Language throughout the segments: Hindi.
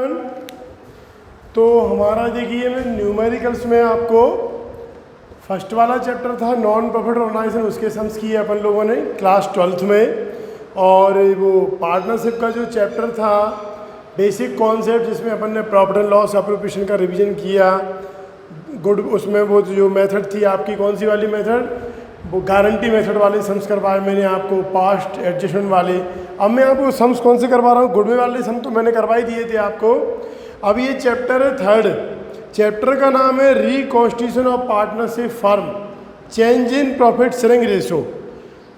एवरीवन। तो हमारा देखिए मैं न्यूमेरिकल्स में आपको फर्स्ट वाला चैप्टर था नॉन प्रॉफिट ऑर्गेनाइजेशन, उसके सम्स किए अपन लोगों ने क्लास 12th में। और वो पार्टनरशिप का जो चैप्टर था बेसिक कॉन्सेप्ट, जिसमें अपन ने प्रॉफिट एंड लॉस एप्रोप्रिएशन का रिवीजन किया। गुड उसमें वो जो मेथड थी आपकी कौन सी वाली मेथड, वो गारंटी मेथड वाले सम्स करवाए मैंने आपको, पास्ट एडजस्टमेंट वाले। अब मैं आपको सम्स कौन से करवा रहा हूँ, गुडविल वाले सम तो मैंने करवा ही दिए थे आपको। अब ये चैप्टर है थर्ड, चैप्टर का नाम है reconstitution of partnership firm, change in profit sharing ratio.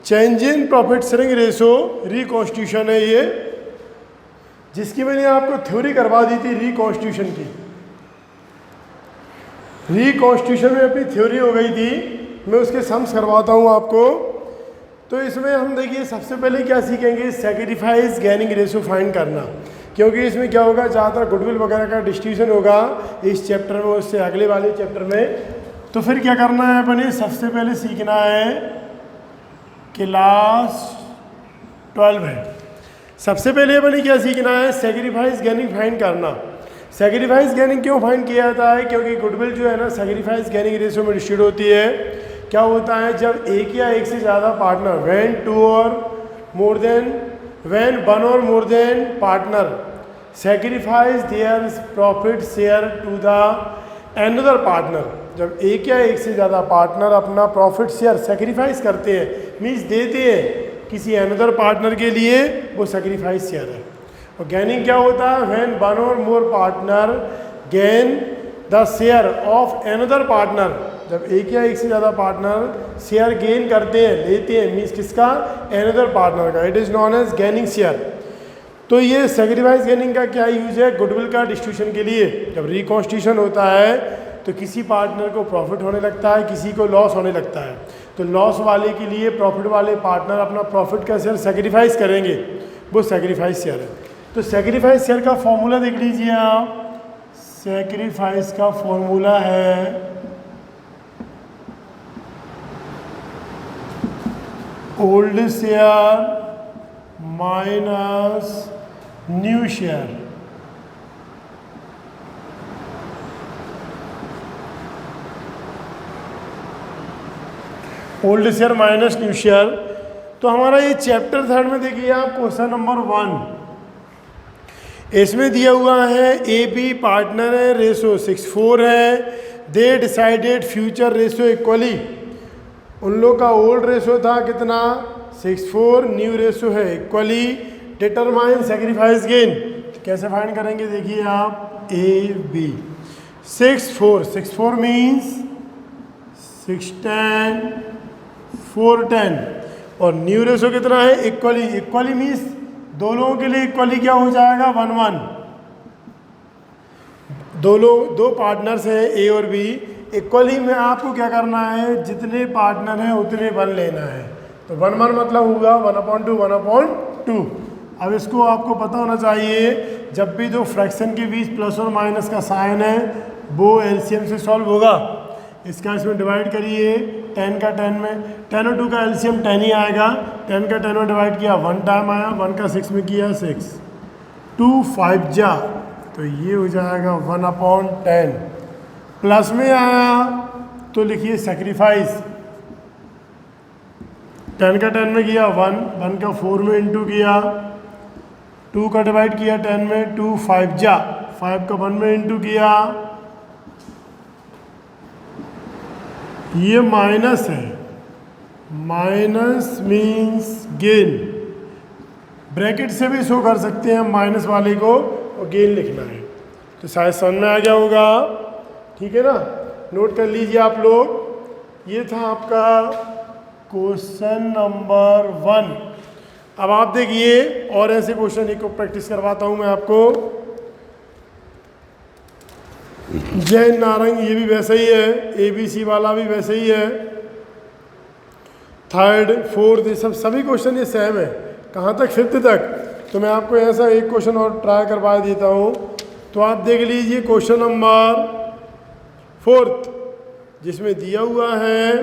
Change in profit sharing ratio reconstitution है ये, जिसकी मैंने आपको थ्योरी करवा दी थी रिकॉन्स्टिट्यूशन की। रिकॉन्स्टिट्यूशन में अपनी थ्योरी हो गई थी, मैं उसके सम्स करवाता हूँ आपको। तो इसमें हम देखिए सबसे पहले क्या सीखेंगे, सैक्रिफाइस गेनिंग रेशो फाइंड करना। क्योंकि इसमें क्या होगा, ज़्यादातर गुडविल वगैरह का डिस्ट्रीब्यूशन होगा इस चैप्टर में, उससे अगले वाले चैप्टर में। तो फिर क्या करना है अपने, सबसे पहले सीखना है क्लास 12 है। सबसे पहले अपने क्या सीखना है, सैक्रिफाइस गेनिंग फाइंड करना। सैक्रिफाइस गेनिंग क्यों फाइंड किया जाता है, क्योंकि गुडविल जो है ना सैक्रिफाइस गेनिंग रेशो में डिस्ट्रीब्यूट होती है। क्या होता है, जब एक या एक से ज़्यादा partner, when one or more than partner sacrifice their profit share to the another partner. जब एक या एक से ज़्यादा पार्टनर अपना प्रॉफिट शेयर सैक्रिफाइस करते हैं, मीन्स देते हैं किसी अनदर पार्टनर के लिए, वो सैक्रिफाइस शेयर है। और गेनिंग क्या होता है, when one or more partner gain the share of another partner. जब एक या एक से ज़्यादा पार्टनर शेयर गेन करते हैं, लेते हैं, मीन्स किसका, अनदर पार्टनर का, it is known as gaining share. तो ये सैक्रिफाइस गेनिंग का क्या यूज है, गुडविल का डिस्ट्रीब्यूशन के लिए। जब रिकॉन्स्टिट्यूशन होता है तो किसी पार्टनर को प्रॉफिट होने लगता है, किसी को लॉस होने लगता है। तो लॉस वाले के लिए प्रॉफिट वाले पार्टनर अपना प्रॉफिट का शेयर सैक्रिफाइस करेंगे, वो सैक्रिफाइस शेयर है। तो सैक्रिफाइस शेयर का फॉर्मूला देख लीजिए आप। सैक्रिफाइस का फॉर्मूला है old share minus new share. Old share minus new share. तो हमारा ये चैप्टर थर्ड में देखिए आप, क्वेश्चन नंबर 1 इसमें दिया हुआ है ए बी पार्टनर है, रेशो 6:4 है। They decided future ratio equally. उन लोग का ओल्ड रेशो था कितना, 6:4, न्यू रेशो है इक्वली। डिटरमाइन सैक्रिफाइस गेन, कैसे फाइंड करेंगे देखिए आप, ए बी 6:4 मीन्स 610 410। और न्यू रेशो कितना है, इक्वली। इक्वली मीन्स दो लोगों के लिए इक्वली क्या हो जाएगा, 1:1। दो पार्टनर्स हैं ए और बी, इक्वली में आपको क्या करना है, जितने पार्टनर हैं उतने 1 लेना है। तो 1:1 मतलब होगा 1/2 1/2। अब इसको आपको पता होना चाहिए, जब भी दो फ्रैक्शन के बीच प्लस और माइनस का साइन है वो एलसीएम से सॉल्व होगा। इसका इसमें डिवाइड करिए, 10 का 10 में, 10 और 2 का एलसीएम 10 ही आएगा। 10 का 10 में डिवाइड किया 1 टाइम आया, 1 का 6 में किया 6, 2 5 जा, तो ये हो जाएगा 1/10। प्लस में आया तो लिखिए सैक्रिफाइस, 10 का 10 में किया 1, 1 का 4 में इंटू किया, 2 का डिवाइड किया 10 में, 2 5 जा, 5 का 1 में इंटू किया। ये माइनस है, माइनस मीन्स गेन। ब्रैकेट से भी शो कर सकते हैं माइनस वाले को, और गेन लिखना है। तो शायद समझ में आ गया होगा, ठीक है ना। नोट कर लीजिए आप लोग। ये था आपका क्वेश्चन नंबर 1। अब आप देखिए और ऐसे क्वेश्चन एक को प्रैक्टिस करवाता हूं मैं आपको। जय नारंग, ये भी वैसे ही है, ABC वाला भी वैसे ही है, थर्ड फोर्थ ये सभी क्वेश्चन ये सेम है। कहाँ तक, 5th तक। तो मैं आपको ऐसा एक क्वेश्चन और ट्राई करवा देता हूँ। तो आप देख लीजिए क्वेश्चन नंबर 4 जिसमें दिया हुआ है,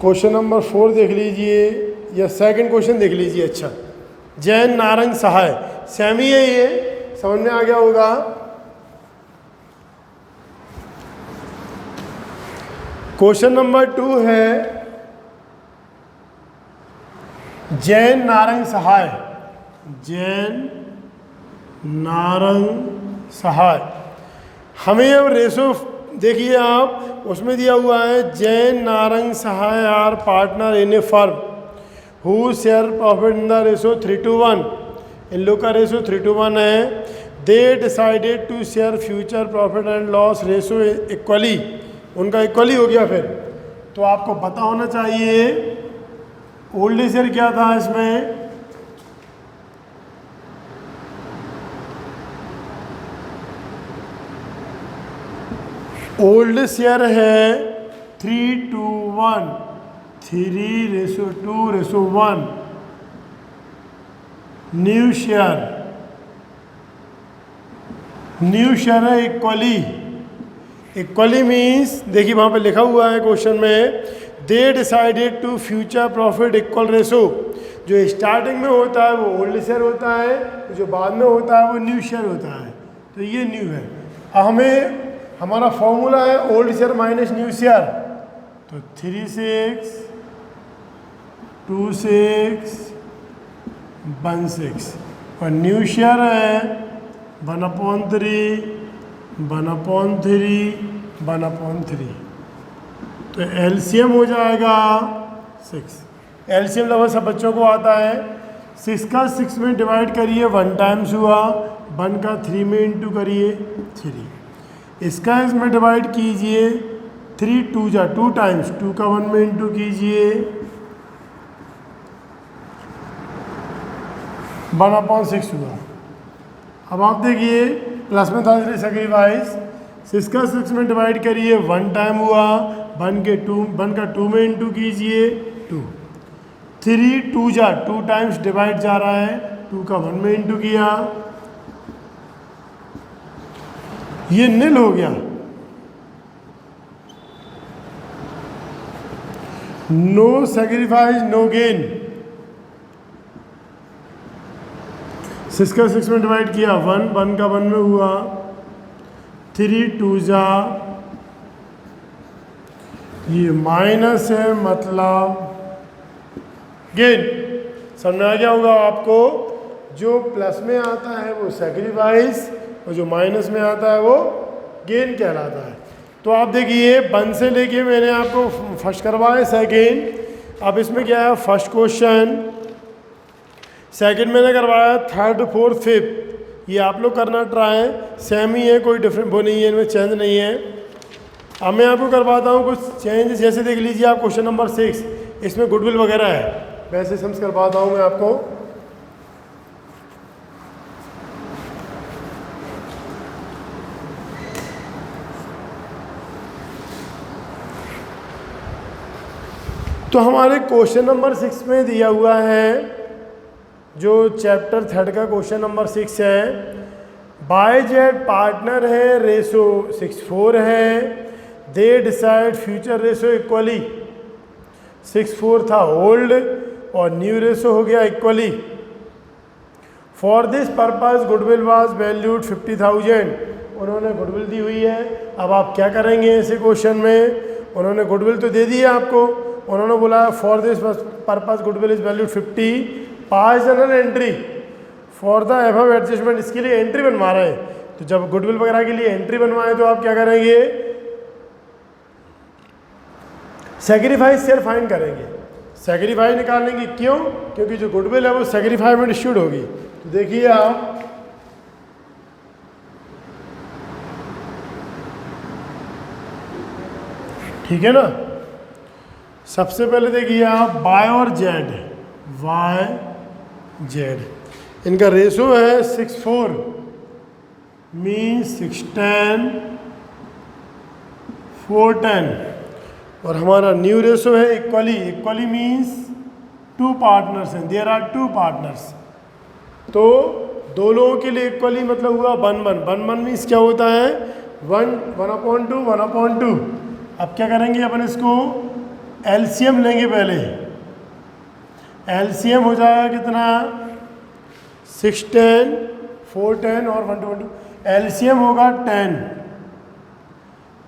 क्वेश्चन नंबर 4 देख लीजिए, या सेकंड क्वेश्चन देख लीजिए। अच्छा, जैन नारंग सहाय, सेम ही है, ये समझ में आ गया होगा। क्वेश्चन नंबर 2 है जैन नारंग सहाय। जैन नारंग सहाय, हमें अब रेशो देखिए आप, उसमें दिया हुआ है Jain Narang Sahay are partner in a firm who share profit in the ratio 3:1। इन लोग का रेशो 3:1 है। They decided to share future profit and loss ratio equally, उनका इक्वली हो गया। फिर तो आपको पता होना चाहिए ओल्ड शेयर क्या था इसमें, ओल्ड शेयर है 3:1, 3:2:1। न्यू शेयर है इक्वली। इक्वली मीन्स देखिए वहाँ पे लिखा हुआ है क्वेश्चन में, they decided to future profit equal ratio. जो स्टार्टिंग में होता है वो ओल्ड शेयर होता है, जो बाद में होता है वो न्यू शेयर होता है। तो ये न्यू है। हमें हमारा फॉर्मूला है old share minus new share, तो 3:6 2:6 1:6, और न्यू शेयर है 1/3 1/3 1/3। तो एलसीएम हो जाएगा 6। एलसीएम लगभग सब बच्चों को आता है। 6 का 6 में डिवाइड करिए 1 टाइम्स हुआ, 1 का 3 में इंटू करिए 3। इसका इसमें डिवाइड कीजिए 3 2 जा 2 टाइम्स, 2 का 1 में इंटू कीजिए 1/6 हुआ। अब आप देखिए प्लस में था इसलिए सेक्रीफाइस, 6 का 6 में डिवाइड करिए 1 टाइम हुआ, 1 का 2 में इंटू कीजिए 2। 3 2 जा 2 टाइम्स डिवाइड जा रहा है, 2 का 1 में इंटू किया, ये निल हो गया। No sacrifice no gain. 6 का 6 में डिवाइड किया 1 का 1 में हुआ, 3 2 जा, ये माइनस है मतलब गेन। समझ में आ गया होगा आपको। जो प्लस में आता है वो सेक्रीफाइस और जो माइनस में आता है वो गेन कहलाता है। तो आप देखिए 1 से लेके मैंने आपको फर्स्ट करवाया सेकेंड। अब इसमें क्या है, फर्स्ट क्वेश्चन, सेकंड मैंने करवाया, थर्ड फोर्थ फिफ्थ ये आप लोग करना ट्राई, सेम ही है, कोई डिफरेंट वो नहीं है, इनमें चेंज नहीं है। अब मैं आपको करवाता हूँ कुछ चेंज। जैसे देख लीजिए आप क्वेश्चन नंबर 6, इसमें गुडविल वगैरह है, वैसे सम्स करवाता हूँ मैं आपको। तो हमारे क्वेश्चन नंबर 6 में दिया हुआ है, जो चैप्टर 3 का क्वेश्चन नंबर 6 है, बाय जेड पार्टनर है, रेशो 6:4 है, they decide future ratio equally. 6:4 था ओल्ड और न्यू रेशो हो गया equally. For this purpose goodwill was valued 50,000। उन्होंने गुडविल दी हुई है। अब आप क्या करेंगे ऐसे क्वेश्चन में, उन्होंने गुडविल तो दे दी है आपको, उन्होंने बोला for this purpose goodwill is valued 50, pass general entry for the above adjustment. इसके लिए एंट्री बनवा रहे हैं, तो जब गुडविल वगैरह के लिए एंट्री बनवाएं तो आप क्या करेंगे, सेक्रीफाइस शेयर फाइंड करेंगे। सेक्रीफाइस निकालेंगे, क्यों, क्योंकि जो गुडविल है वो सेक्रीफाइस में डिस्ट्रीब्यूट होगी। तो देखिए आप, ठीक है ना। सबसे पहले देखिए आप बाय और जेड, वाई जेड, इनका रेशो है 6:4 मीन्स 6:10 4:10, और हमारा न्यू रेशो है इक्वली। इक्वली मीन्स 2 पार्टनर्स हैं, देयर आर 2 पार्टनर्स। तो दो लोगों के लिए इक्वली मतलब हुआ 1:1। 1:1 मीन्स क्या होता है, 1/2 1/2। अब क्या करेंगे अपन, इसको एलसीएम लेंगे पहले। एलसीएम हो जाएगा कितना, 6 10 4 10 और 1 2 एलसीएम होगा 10।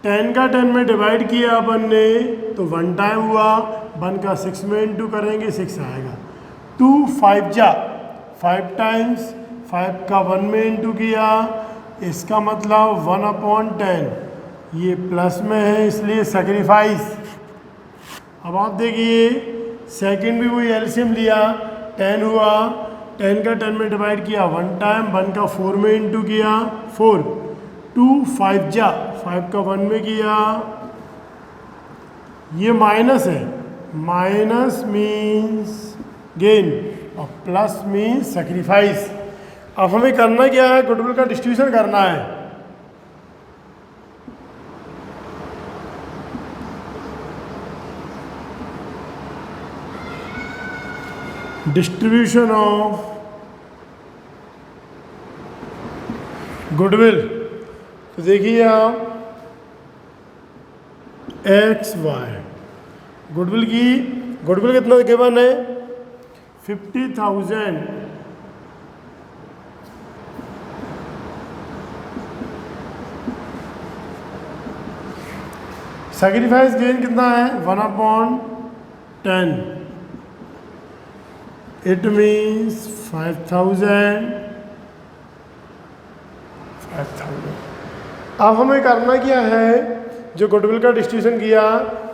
10 का 10 में डिवाइड किया अपन ने तो 1 टाइम हुआ, 1 का 6 में इंटू करेंगे 6 आएगा। 2 5 जा 5 टाइम्स, 5 का 1 में इंटू किया, इसका मतलब 1/10, ये प्लस में है इसलिए सेक्रीफाइस। अब आप देखिए सेकंड भी वही एलसीएम लिया, 10 हुआ, 10 का 10 में डिवाइड किया 1 टाइम, 1 का 4 में इंटू किया 4। 2 5 जा 5 का 1 में किया, ये माइनस है, माइनस मीन्स गेन और प्लस मीन्स सेक्रीफाइस। अब हमें करना क्या है, गुडविल का डिस्ट्रीब्यूशन करना है। डिस्ट्रीब्यूशन ऑफ गुडविल, तो देखिए आप एक्स वाई गुडविल कितना गिवन है 50,000। सैक्रिफाइस गेन कितना है 1/10, इट मीन्स 5,000। अब हमें करना क्या है, जो गुडविल का डिस्ट्रीब्यूशन किया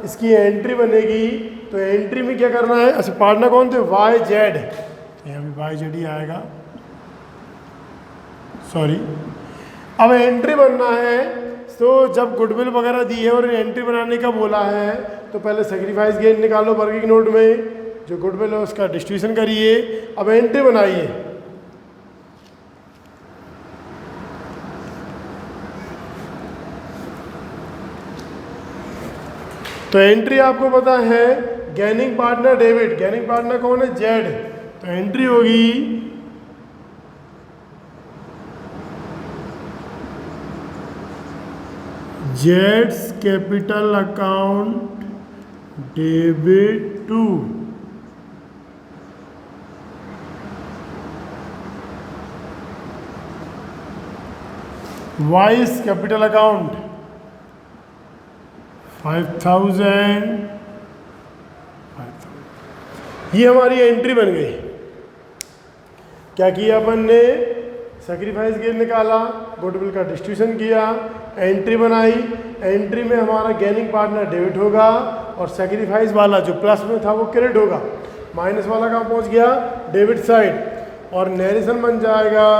इसकी एंट्री बनेगी, तो एंट्री में क्या करना है, अच्छा पार्टनर कौन थे वाई जेड, यहाँ भी वाई जेड ही आएगा, सॉरी। अब एंट्री बनना है, तो जब गुडविल वगैरह दी है और एंट्री बनाने का बोला है तो पहले सेक्रीफाइस गेन निकालो वर्किंग नोट में, जो गुडविल है उसका डिस्ट्रीब्यूशन करिए। अब एंट्री बनाइए, तो एंट्री आपको पता है gaining partner debit, gaining partner कौन है जेड, तो एंट्री होगी जेड्स capital account debit to Y's capital account 5,000। ये हमारी एंट्री बन गई। क्या किया अपन ने, सैक्रिफाइस गेन निकाला, गुडविल का डिस्ट्रीब्यूशन किया, एंट्री बनाई, एंट्री में हमारा गेनिंग पार्टनर डेबिट होगा और सैक्रिफाइस वाला जो प्लस में था वो क्रेडिट होगा, माइनस वाला कहाँ पहुंच गया डेबिट साइड, और नरेशन बन जाएगा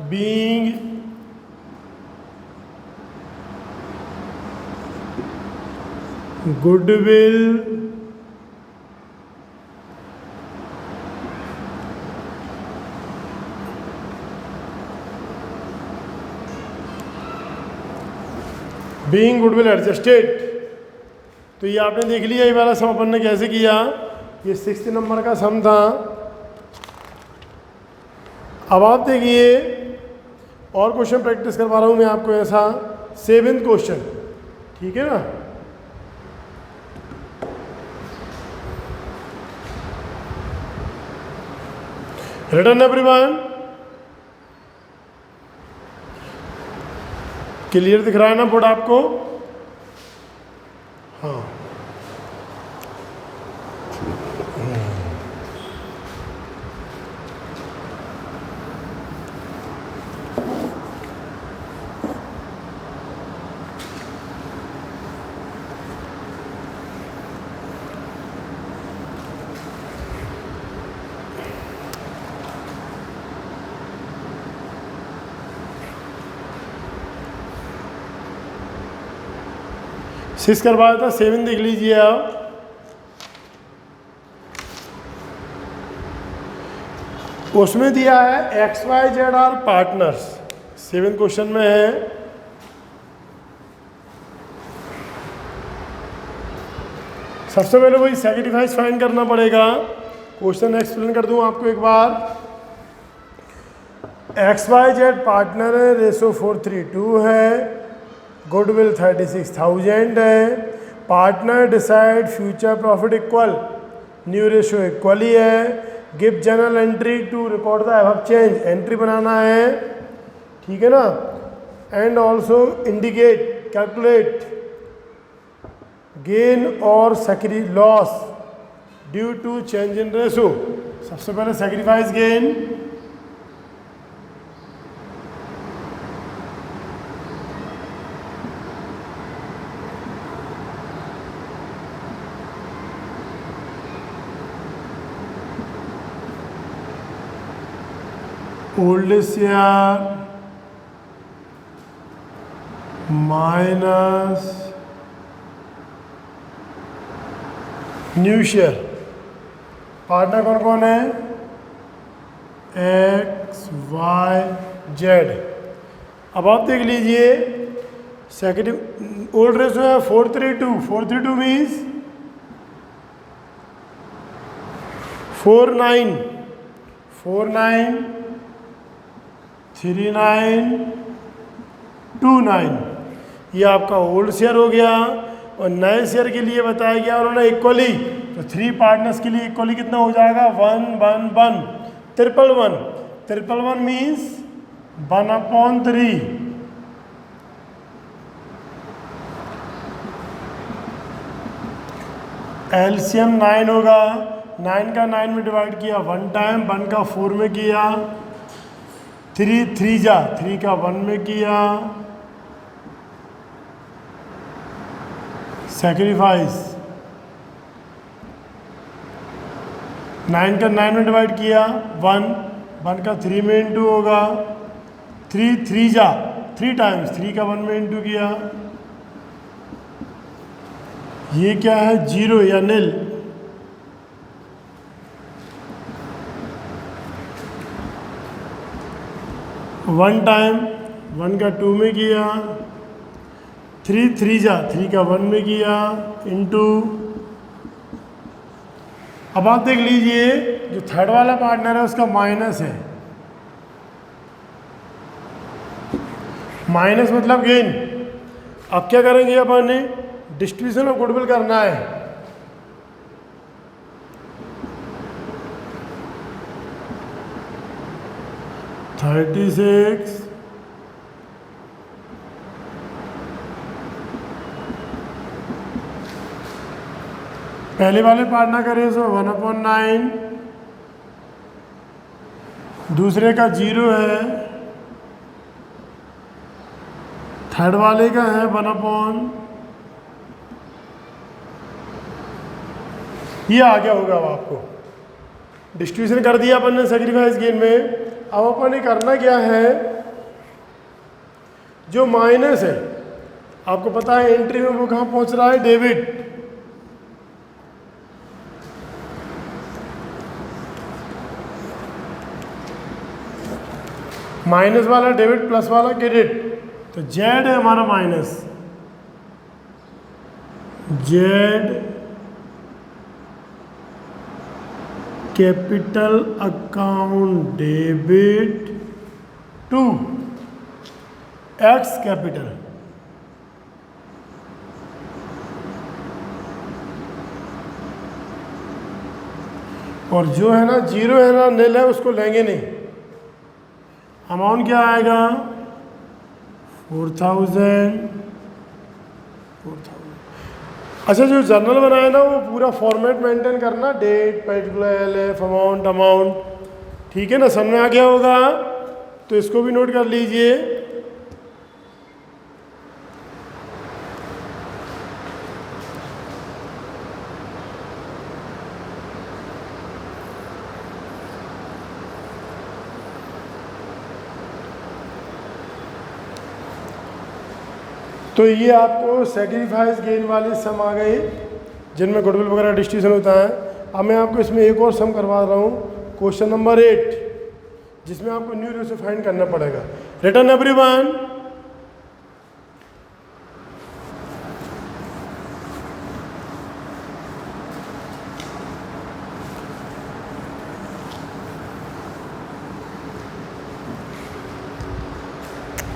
being goodwill being goodwill adjusted. तो ये आपने देख लिया ये वाला सम अपन ने कैसे किया, ये 6 नंबर का सम था। अब आप देखिए और क्वेश्चन प्रैक्टिस करवा रहा हूं मैं आपको ऐसा, 7th क्वेश्चन, ठीक है ना। रिटर्न एवरीवन, क्लियर दिख रहा है ना बोर्ड आपको, हाँ। सिक्स करवाया था, 7 देख लीजिए आप। उसमें दिया है X Y Z are partners, 7th question में है। सबसे पहले वही सैक्रिफाइस फाइंड करना पड़ेगा। क्वेश्चन एक्सप्लेन कर दूं आपको एक बार। एक्स वाई जेड पार्टनर है, रेशो 4:3:2 है, गुडविल 36,000 है, partner decide future profit equal, new ratio equal ही है, give journal entry to record the above change, entry बनाना है, ठीक है ना। And also indicate, calculate gain और loss due to change in ratio. सबसे पहले sacrifice gain, oldest share minus new share. Partner कौन कौन है? X Y Z. अब आप देख लीजिए सेकेंड ओल्ड रेशो है 432, 432 मीन्स 49, 49 39 29, ये आपका ओल्ड शेयर हो गया। और नए शेयर के लिए बताया गया उन्होंने इक्वली, तो 3 पार्टनर्स के लिए इक्वली कितना हो जाएगा? 1 1 1, 1 1 1 मीन्स 1/3। एलसीएम 9 होगा, 9 का 9 में डिवाइड किया 1 टाइम, 1 का 4 में किया, 3 3 जा 3 का 1 में किया, सेक्रीफाइस 9 का 9 में डिवाइड किया 1, 1 का 3 में इंटू होगा, 3 3 जा 3 टाइम्स, 3 का 1 में इंटू किया। ये क्या है? 0 या निल। वन टाइम 1 का 2 में किया, 3 3 जा 3 का 1 में किया, इंटू। अब आप देख लीजिए जो थर्ड वाला पार्टनर है उसका माइनस है, माइनस मतलब गेन। अब क्या करेंगे? अपन ने डिस्ट्रीब्यूशन ऑफ गुडविल करना है। $36 पहले वाले पार्टनर का रेशो 1/9, दूसरे का 0 है, थर्ड वाले का है 1/, ये आ गया होगा। अब आपको डिस्ट्रीब्यूशन कर दिया अपन ने सेक्रीफाइस गेन में। अब अपन ने करना क्या है? जो माइनस है आपको पता है एंट्री में वो कहाँ पहुंच रहा है? डेबिट। माइनस वाला डेबिट, प्लस वाला क्रेडिट। तो जेड है हमारा minus, Z capital account debit to X capital. और जो है ना 0 है ना निल है उसको लेंगे नहीं। अमाउंट क्या आएगा? 4000। अच्छा, जो जर्नल बनाया ना वो पूरा फॉर्मेट मेंटेन करना, डेट, पर्टिकुलर, एलएफ, अमाउंट, ठीक है ना? समझ में आ गया होगा? तो इसको भी नोट कर लीजिए। तो ये आपको सेक्रीफाइस गेन वाले सम आ गए जिनमें गुडविल वगैरह डिस्ट्रीब्यूशन होता है। अब मैं आपको इसमें एक और सम करवा रहा हूँ, क्वेश्चन नंबर 8, जिसमें आपको न्यू रेशो फाइंड करना पड़ेगा। Return everyone.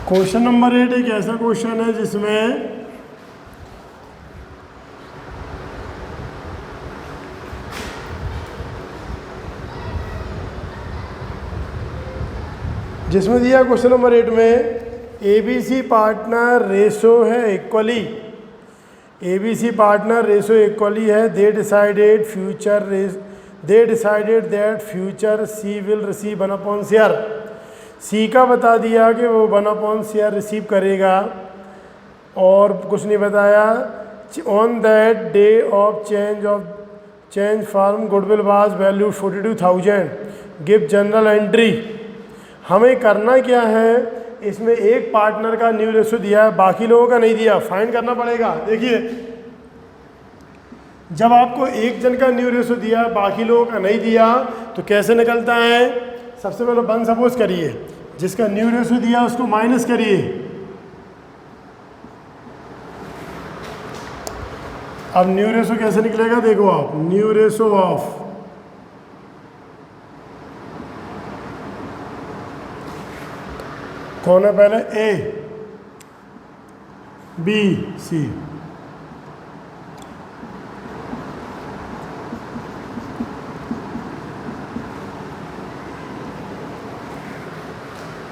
क्वेश्चन नंबर 8 एक ऐसा क्वेश्चन है जिसमें जिसमें दिया क्वेश्चन नंबर 8 में ABC पार्टनर रेशो है equally, ABC partner ratio equally है, they decided that future C will receive 1/शेयर। C का बता दिया कि वो 1/शेयर रिसीव करेगा और कुछ नहीं बताया। On that day of change firm goodwill was value 42,000, give general entry. हमें करना क्या है, इसमें एक पार्टनर का न्यू रेशो दिया है, बाकी लोगों का नहीं दिया, फाइंड करना पड़ेगा। देखिए जब आपको एक जन का न्यू रेशो दिया बाकी लोगों का नहीं दिया तो कैसे निकलता है। सबसे पहले 1 सपोज करिए, जिसका न्यू रेशो दिया उसको माइनस करिए। अब न्यू रेशो कैसे निकलेगा देखो आप, न्यू रेशो ऑफ कौन है पहले, A B C।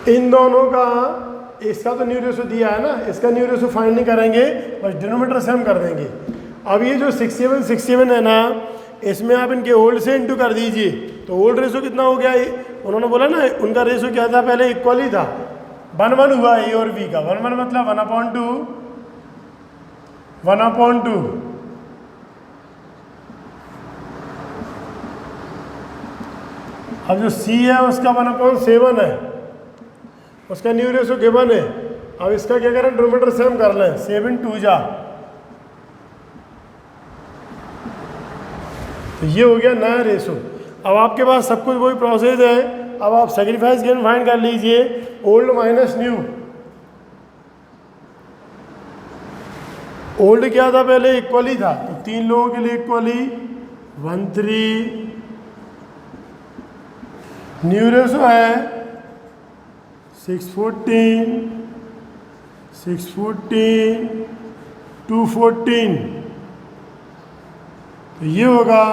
इन दोनों का, इसका तो न्यू रेशो दिया है ना, इसका न्यू रेशो फाइंड नहीं करेंगे, बस डिनोमिनेटर से हम कर देंगे। अब ये जो 67 है ना, इसमें आप इनके ओल्ड से इंटू कर दीजिए तो ओल्ड रेशो कितना हो गया। उन्होंने बोला ना उनका रेशो क्या था, पहले इक्वल ही था, 1/1 हुआ A और B का। 1/1 मतलब 1/2। अब जो C है उसका 1/7 है, उसका न्यू रेशो गिवन है। अब इसका क्या करें, डिनोमिनेटर से हम कर लें, 7 2 जा, तो ये हो गया नया रेशो। अब आपके पास सब कुछ वही प्रोसेस है। अब आप सेक्रीफाइस गेन फाइंड कर लीजिए, ओल्ड माइनस न्यू। ओल्ड क्या था पहले, इक्वली था, तो 3 लोगों के लिए इक्वली 1 3। न्यू रेशो है 6 14 2 14, तो ये होगा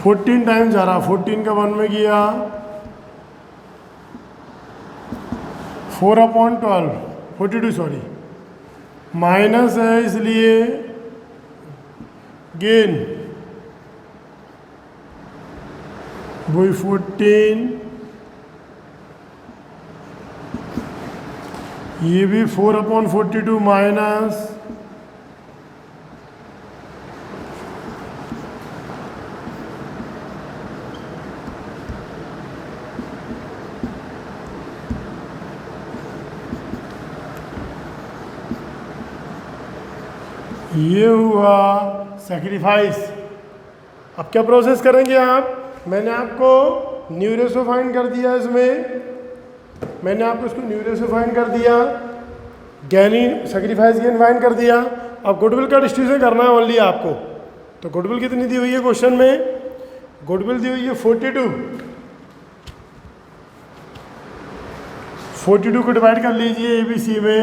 14 टाइम्स जा रहा, 14 का 1 में गया 4/12 42 सॉरी, माइनस है इसलिए गेन वही 14, ये भी 4/42 माइनस ये हुआ सेक्रीफाइस। अब क्या प्रोसेस करेंगे आप, मैंने आपको न्यू रेशो फाइंड कर दिया, इसमें मैंने आपको इसको न्यू रेशो फाइंड कर दिया, गैनी सेक्रीफाइस गेन फाइंड कर दिया। अब गुडविल का डिस्ट्रीब्यूशन करना है ओनली आपको। तो गुडविल कितनी दी हुई है क्वेश्चन में, गुडविल दी हुई है 42। 42 को डिवाइड कर लीजिए ABC में,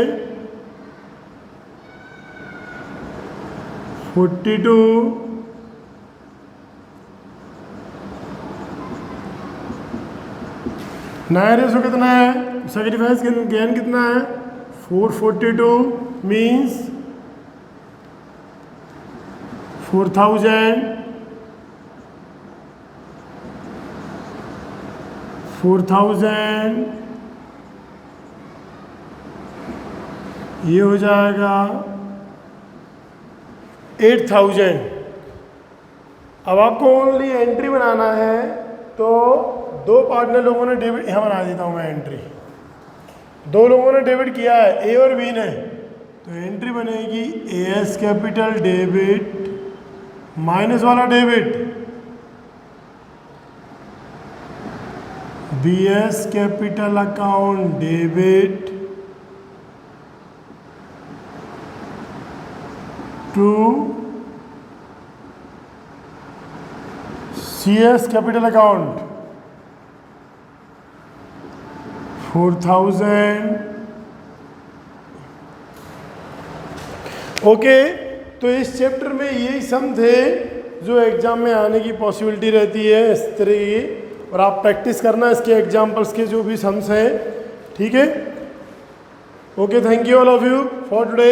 42 नया रेशो कितना है, सेक्रीफाइस गेन कितना है 442 मीन्स 4000 ये हो जाएगा 8000। अब आपको ओनली एंट्री बनाना है, तो 2 पार्टनर लोगों ने डेबिट, यहाँ बना देता हूँ मैं एंट्री, 2 लोगों ने डेबिट किया है A और B ने, तो एंट्री बनेगी AS कैपिटल डेबिट माइनस वाला debit BS capital account debit to CS capital account 4000। Okay, तो इस चैप्टर में यही सम थे जो एग्ज़ाम में आने की पॉसिबिलिटी रहती है इस तरह की, और आप प्रैक्टिस करना इसके एग्जाम्पल्स के जो भी सम्स हैं, ठीक है। Okay, thank you all of you for today.